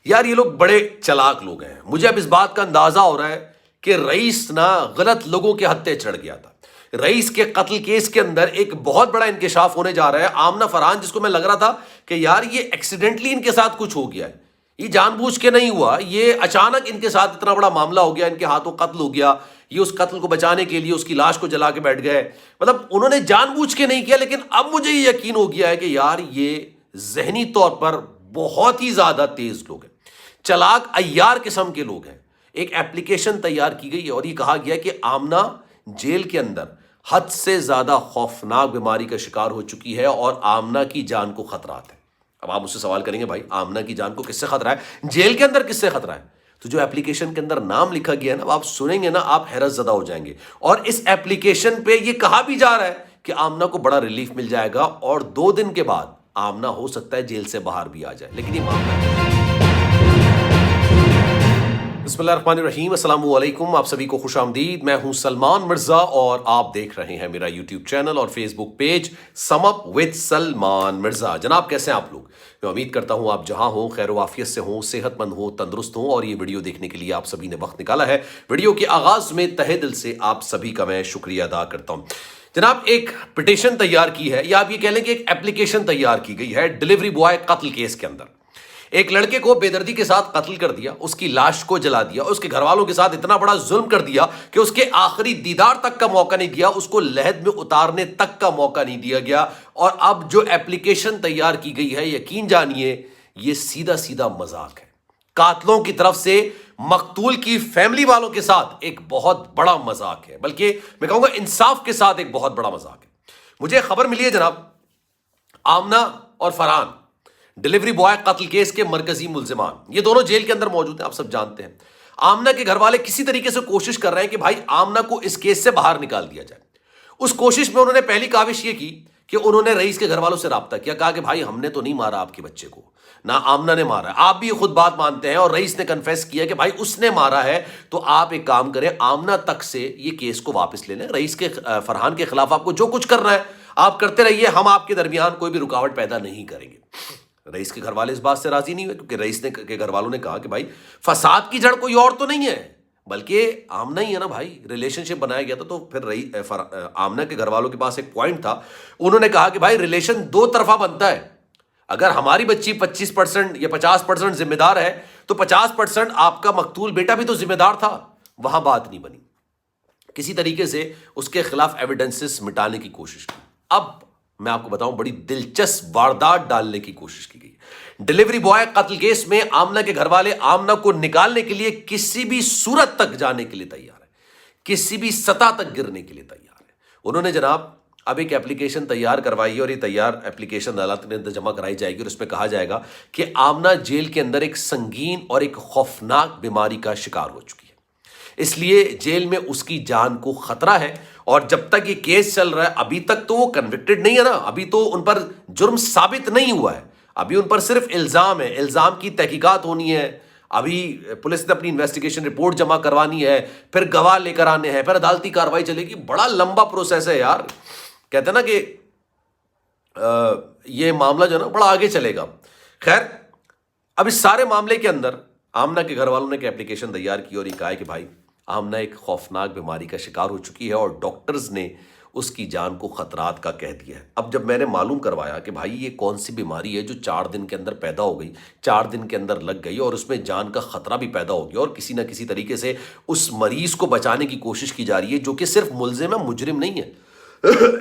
یار یہ لوگ بڑے چلاک لوگ ہیں. مجھے اب اس بات کا اندازہ ہو رہا ہے کہ رئیس نا غلط لوگوں کے ہتھے چڑھ گیا تھا. رئیس کے قتل کیس کے اندر ایک بہت بڑا انکشاف ہونے جا رہا ہے. آمنہ فرحان جس کو میں لگ رہا تھا کہ یار یہ ایکسیڈنٹلی ان کے ساتھ کچھ ہو گیا ہے, یہ جان بوجھ کے نہیں ہوا, یہ اچانک ان کے ساتھ اتنا بڑا معاملہ ہو گیا, ان کے ہاتھوں قتل ہو گیا, یہ اس قتل کو بچانے کے لیے اس کی لاش کو جلا کے بیٹھ گئے. مطلب انہوں نے جان بوجھ کے نہیں کیا, لیکن اب مجھے یہ یقین ہو گیا ہے کہ یار یہ ذہنی طور پر بہت ہی زیادہ تیز لوگ ہیں, چلاک عیار قسم کے لوگ ہیں. ایک ایپلیکیشن تیار کی گئی ہے اور یہ کہا گیا کہ آمنہ جیل کے اندر حد سے زیادہ خوفناک بیماری کا شکار ہو چکی ہے اور آمنہ کی جان کو خطرات ہیں. اب آپ مجھ سے سوال کریں گے بھائی آمنہ کی جان کو کس سے خطرہ ہے, جیل کے اندر کس سے خطرہ ہے؟ تو جو ایپلیکیشن کے اندر نام لکھا گیا ہے نا, آپ سنیں گے نا آپ حیرت زدہ ہو جائیں گے. اور اس ایپلیکیشن پہ یہ کہا بھی جا رہا ہے کہ آمنہ کو بڑا ریلیف مل جائے گا اور 2 دن کے بعد آمنہ ہو سکتا ہے جیل سے باہر بھی آ جائے. لیکن یہ معاملہ بسم اللہ الرحمن الرحیم. السلام علیکم, آپ سبھی کو خوش آمدید. میں ہوں سلمان مرزا اور آپ دیکھ رہے ہیں میرا یوٹیوب چینل اور Facebook page sum up with Salman Mirza. جناب کیسے ہیں آپ لوگ؟ میں امید کرتا ہوں آپ جہاں ہوں خیر و عافیت سے ہوں, صحت مند ہوں, تندرست ہوں, اور یہ ویڈیو دیکھنے کے لیے آپ سبھی نے وقت نکالا ہے. ویڈیو کے آغاز میں تہہ دل سے آپ سبھی کا میں شکریہ ادا کرتا ہوں. جناب ایک پٹیشن تیار کی ہے, یا آپ یہ کہہ لیں کہ ایک ایپلیکیشن تیار کی گئی ہے ڈیلیوری بوائے قتل کیس کے اندر. ایک لڑکے کو بے دردی کے ساتھ قتل کر دیا, اس کی لاش کو جلا دیا, اس کے گھر والوں کے ساتھ اتنا بڑا ظلم کر دیا کہ اس کے آخری دیدار تک کا موقع نہیں دیا, اس کو لحد میں اتارنے تک کا موقع نہیں دیا گیا. اور اب جو ایپلیکیشن تیار کی گئی ہے, یقین جانیے یہ سیدھا سیدھا مذاق ہے. قاتلوں کی طرف سے مقتول کی فیملی والوں کے ساتھ ایک بہت بڑا مذاق ہے, بلکہ میں کہوں گا انصاف کے ساتھ ایک بہت بڑا مذاق ہے. مجھے خبر ملی ہے جناب, آمنہ اور فرحان ڈیلیوری بوائے قتل کیس کے مرکزی ملزمان, یہ دونوں جیل کے اندر موجود ہیں, آپ سب جانتے ہیں. آمنہ کے گھر والے کسی طریقے سے کوشش کر رہے ہیں کہ بھائی آمنہ کو اس کیس سے باہر نکال دیا جائے. اس کوشش میں انہوں نے پہلی کاوش یہ کی کہ انہوں نے رئیس کے گھر والوں سے رابطہ کیا, کہا کہ بھائی ہم نے تو نہیں مارا آپ کے بچے کو, نہ آمنہ نے مارا ہے, آپ بھی خود بات مانتے ہیں, اور رئیس نے کنفیس کیا کہ بھائی اس نے مارا ہے. تو آپ ایک کام کریں, آمنہ تک سے یہ کیس کو واپس لے لیں, رئیس کے فرحان کے خلاف آپ کو جو کچھ کرنا ہے آپ کرتے رہیے, ہم آپ کے درمیان کوئی بھی رکاوٹ پیدا نہیں کریں گے. رئیس کے گھر والے اس بات سے راضی نہیں ہوئے, کیونکہ رئیس نے کے گھر والوں نے کہا کہ بھائی فساد کی جڑ کوئی اور تو نہیں ہے بلکہ آمنہ ہی ہے نا بھائی, ریلیشن شپ بنایا گیا تھا. تو پھر آمنہ کے گھر والوں کے پاس ایک پوائنٹ تھا, انہوں نے کہا کہ بھائی ریلیشن 2 طرفہ بنتا ہے, اگر ہماری بچی 25% یا 50% ذمہ دار ہے تو 50% آپ کا مقتول بیٹا بھی تو ذمہ دار تھا. وہاں بات نہیں بنی, کسی طریقے سے اس کے خلاف ایویڈنسز مٹانے کی کوشش کی. اب میں آپ کو بتاؤں بڑی دلچسپ واردات ڈالنے کی کوشش کی گئی. ڈیلیوری بوائے قتل کیس میں آمنہ کے گھر والے آمنہ کو نکالنے کے لیے کسی بھی صورت تک جانے کے لیے تیار ہے, کسی بھی سطح تک گرنے کے لیے تیار ہے. انہوں نے جناب اب ایک ایپلیکیشن تیار کروائی ہے, اور یہ تیار ایپلیکیشن عدالت کے اندر جمع کرائی جائے گی, اور اس میں کہا جائے گا کہ آمنہ جیل کے اندر ایک سنگین اور ایک خوفناک بیماری کا شکار ہو چکی ہے, اس لیے جیل میں اس کی جان کو خطرہ ہے. اور جب تک یہ کیس چل رہا ہے, ابھی تک تو وہ کنوکٹڈ نہیں ہے نا, ابھی تو ان پر جرم ثابت نہیں ہوا ہے, ابھی ان پر صرف الزام ہے, الزام کی تحقیقات ہونی ہے, ابھی پولیس نے اپنی انویسٹیگیشن رپورٹ جمع کروانی ہے, پھر گواہ لے کر آنے ہیں, پھر عدالتی کارروائی چلے گی. بڑا لمبا پروسیس ہے یار. کہتے ہیں نا کہ یہ معاملہ جو ہے نا بڑا آگے چلے گا. خیر, اب اس سارے معاملے کے اندر آمنہ کے گھر والوں نے ایک ایپلیکیشن تیار کی اور یہ کہا ہے کہ بھائی آمنہ ایک خوفناک بیماری کا شکار ہو چکی ہے اور ڈاکٹرز نے اس کی جان کو خطرات کا کہہ دیا ہے. اب جب میں نے معلوم کروایا کہ بھائی یہ کون سی بیماری ہے جو 4 دن کے اندر پیدا ہو گئی, 4 دن کے اندر لگ گئی, اور اس میں جان کا خطرہ بھی پیدا ہو گیا, اور کسی نہ کسی طریقے سے اس مریض کو بچانے کی کوشش کی جا رہی ہے, جو کہ صرف ملزم ہے, مجرم نہیں ہے.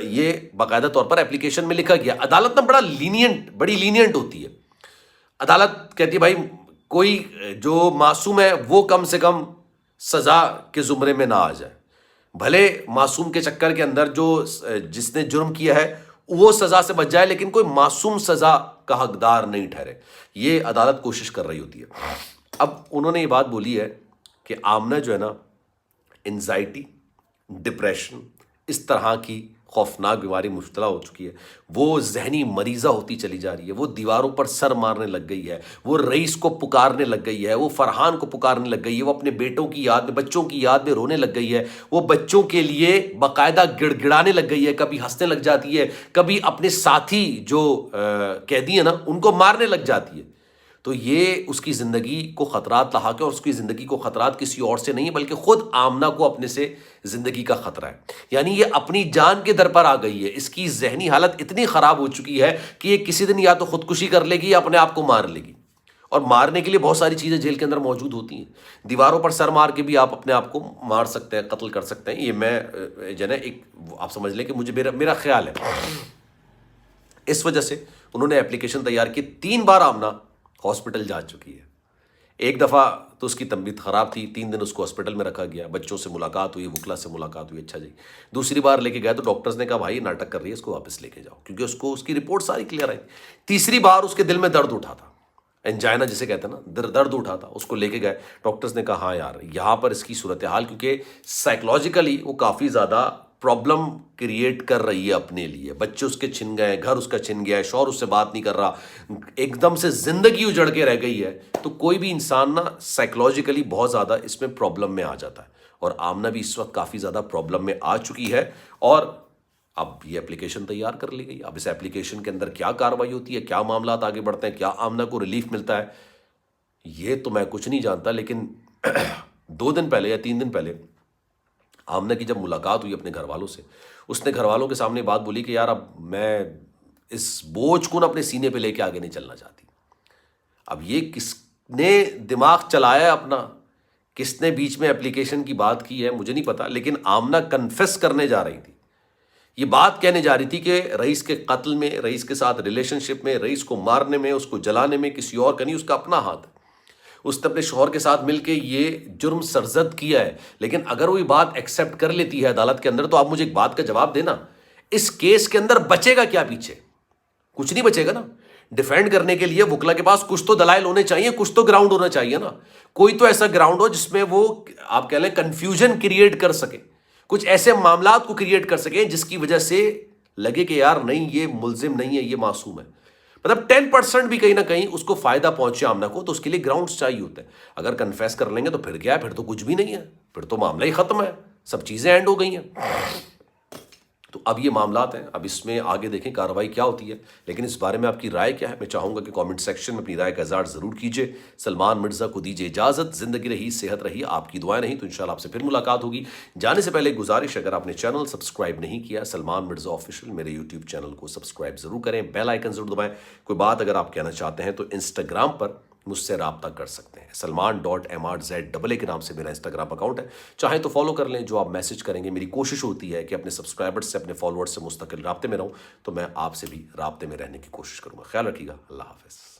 یہ باقاعدہ طور پر ایپلیکیشن میں لکھا گیا. عدالت نا بڑی لینینٹ ہوتی ہے. عدالت کہتی ہے بھائی کوئی جو معصوم ہے وہ کم سے کم سزا کے زمرے میں نہ آ جائے, بھلے معصوم کے چکر کے اندر جس نے جرم کیا ہے وہ سزا سے بچ جائے, لیکن کوئی معصوم سزا کا حقدار نہیں ٹھہرے. یہ عدالت کوشش کر رہی ہوتی ہے. اب انہوں نے یہ بات بولی ہے کہ آمنہ جو ہے نا انزائٹی, ڈپریشن, اس طرح کی خوفناک بیماری مبتلا ہو چکی ہے, وہ ذہنی مریضہ ہوتی چلی جا رہی ہے, وہ دیواروں پر سر مارنے لگ گئی ہے, وہ رئیس کو پکارنے لگ گئی ہے, وہ فرحان کو پکارنے لگ گئی ہے, وہ اپنے بیٹوں کی یاد میں, بچوں کی یاد میں رونے لگ گئی ہے, وہ بچوں کے لیے باقاعدہ گڑ گڑانے لگ گئی ہے, کبھی ہنسنے لگ جاتی ہے, کبھی اپنے ساتھی جو قیدی ہیں نا ان کو مارنے لگ جاتی ہے. تو یہ اس کی زندگی کو خطرات لاحق ہے، اور اس کی زندگی کو خطرات کسی اور سے نہیں ہے بلکہ خود آمنہ کو اپنے سے زندگی کا خطرہ ہے. یعنی یہ اپنی جان کے در پر آ گئی ہے. اس کی ذہنی حالت اتنی خراب ہو چکی ہے کہ یہ کسی دن یا تو خودکشی کر لے گی یا اپنے آپ کو مار لے گی. اور مارنے کے لیے بہت ساری چیزیں جیل کے اندر موجود ہوتی ہیں. دیواروں پر سر مار کے بھی آپ اپنے آپ کو مار سکتے ہیں، قتل کر سکتے ہیں. یہ میں جو ہے نا ایک آپ سمجھ لیں کہ مجھے میرا خیال ہے. اس وجہ سے انہوں نے اپلیکیشن تیار کی. 3 بار آمنہ ہاسپٹل جا چکی ہے. ایک دفعہ تو اس کی طبیعت خراب تھی، 3 دن اس کو ہاسپٹل میں رکھا گیا، بچوں سے ملاقات ہوئی، وکلا سے ملاقات ہوئی. اچھا جی. دوسری بار لے کے گئے تو ڈاکٹرز نے کہا بھائی ناٹک کر رہی ہے، اس کو واپس لے کے جاؤ، کیونکہ اس کو اس کی رپورٹ ساری کلیئر آئی. تیسری بار اس کے دل میں درد اٹھا تھا، انجائنا جسے کہتے ہیں نا، درد اٹھا تھا. اس کو لے کے گئے، ڈاکٹرز نے کہا ہاں یار یہاں پر اس کی صورتحال، کیونکہ سائیکلوجیکلی وہ کافی زیادہ پرابلم کریٹ کر رہی ہے اپنے لیے. بچے اس کے چھن گئے، گھر اس کا چھن گیا ہے، شوہر اس سے بات نہیں کر رہا، ایک دم سے زندگی اجڑ کے رہ گئی ہے. تو کوئی بھی انسان نا سائیکلوجیکلی بہت زیادہ اس میں پرابلم میں آ جاتا ہے. اور آمنہ بھی اس وقت کافی زیادہ پرابلم میں آ چکی ہے. اور اب یہ اپلیکیشن تیار کر لی گئی. اب اس اپلیکیشن کے اندر کیا کارروائی ہوتی ہے، کیا معاملات آگے بڑھتے ہیں، کیا آمنہ کو ریلیف ملتا ہے، یہ تو میں کچھ نہیں جانتا. لیکن 2 دن پہلے یا 3 دن پہلے آمنہ کی جب ملاقات ہوئی اپنے گھر والوں سے، اس نے گھر والوں کے سامنے بات بولی کہ یار اب میں اس بوجھ کو نا اپنے سینے پہ لے کے آگے نہیں چلنا چاہتی. اب یہ کس نے دماغ چلایا ہے اپنا، کس نے بیچ میں اپلیکیشن کی بات کی ہے مجھے نہیں پتا. لیکن آمنہ کنفیس کرنے جا رہی تھی، یہ بات کہنے جا رہی تھی کہ رئیس کے قتل میں، رئیس کے ساتھ ریلیشن شپ میں، رئیس کو مارنے میں، اس کو جلانے میں کسی اور کا نہیں، اس کا اپنا ہاتھ ہے. اس نے اپنے شوہر کے ساتھ مل کے یہ جرم سرزد کیا ہے. لیکن اگر وہ یہ بات ایکسیپٹ کر لیتی ہے عدالت کے اندر، تو آپ مجھے ایک بات کا جواب دینا، اس کیس کے اندر بچے گا کیا پیچھے؟ کچھ نہیں بچے گا نا. ڈیفینڈ کرنے کے لیے وکلا کے پاس کچھ تو دلائل ہونے چاہیے، کچھ تو گراؤنڈ ہونا چاہیے نا. کوئی تو ایسا گراؤنڈ ہو جس میں وہ آپ کہہ لیں کنفیوژن کریٹ کر سکے، کچھ ایسے معاملات کو کریٹ کر سکیں جس کی وجہ سے لگے کہ یار نہیں یہ ملزم نہیں ہے، یہ معصوم ہے. مطلب 10% بھی کہیں نہ کہیں اس کو فائدہ پہنچے آمنہ کو. تو اس کے لیے گراؤنڈز چاہیے ہوتے ہیں. اگر کنفیس کر لیں گے تو پھر کیا ہے، پھر تو کچھ بھی نہیں ہے، پھر تو معاملہ ہی ختم ہے، سب چیزیں اینڈ ہو گئی ہیں. تو اب یہ معاملات ہیں، اب اس میں آگے دیکھیں کارروائی کیا ہوتی ہے. لیکن اس بارے میں آپ کی رائے کیا ہے؟ میں چاہوں گا کہ کامنٹ سیکشن میں اپنی رائے کا اظہار ضرور کیجیے. سلمان مرزا کو دیجیے اجازت. زندگی رہی، صحت رہی، آپ کی دعائیں نہیں تو انشاءاللہ آپ سے پھر ملاقات ہوگی. جانے سے پہلے گزارش، اگر آپ نے چینل سبسکرائب نہیں کیا سلمان مرزا آفیشیل، میرے یوٹیوب چینل کو سبسکرائب ضرور کریں، بیل آئیکن ضرور دبائیں. کوئی بات اگر آپ کہنا چاہتے ہیں تو انسٹاگرام پر مجھ سے رابطہ کر سکتے ہیں. سلمان.mrza کے نام سے میرا انسٹاگرام اکاؤنٹ ہے، چاہیں تو فالو کر لیں. جو آپ میسج کریں گے، میری کوشش ہوتی ہے کہ اپنے سبسکرائبرز سے، اپنے فالوورز سے مستقل رابطے میں رہوں. تو میں آپ سے بھی رابطے میں رہنے کی کوشش کروں گا. خیال رکھیے گا. اللہ حافظ.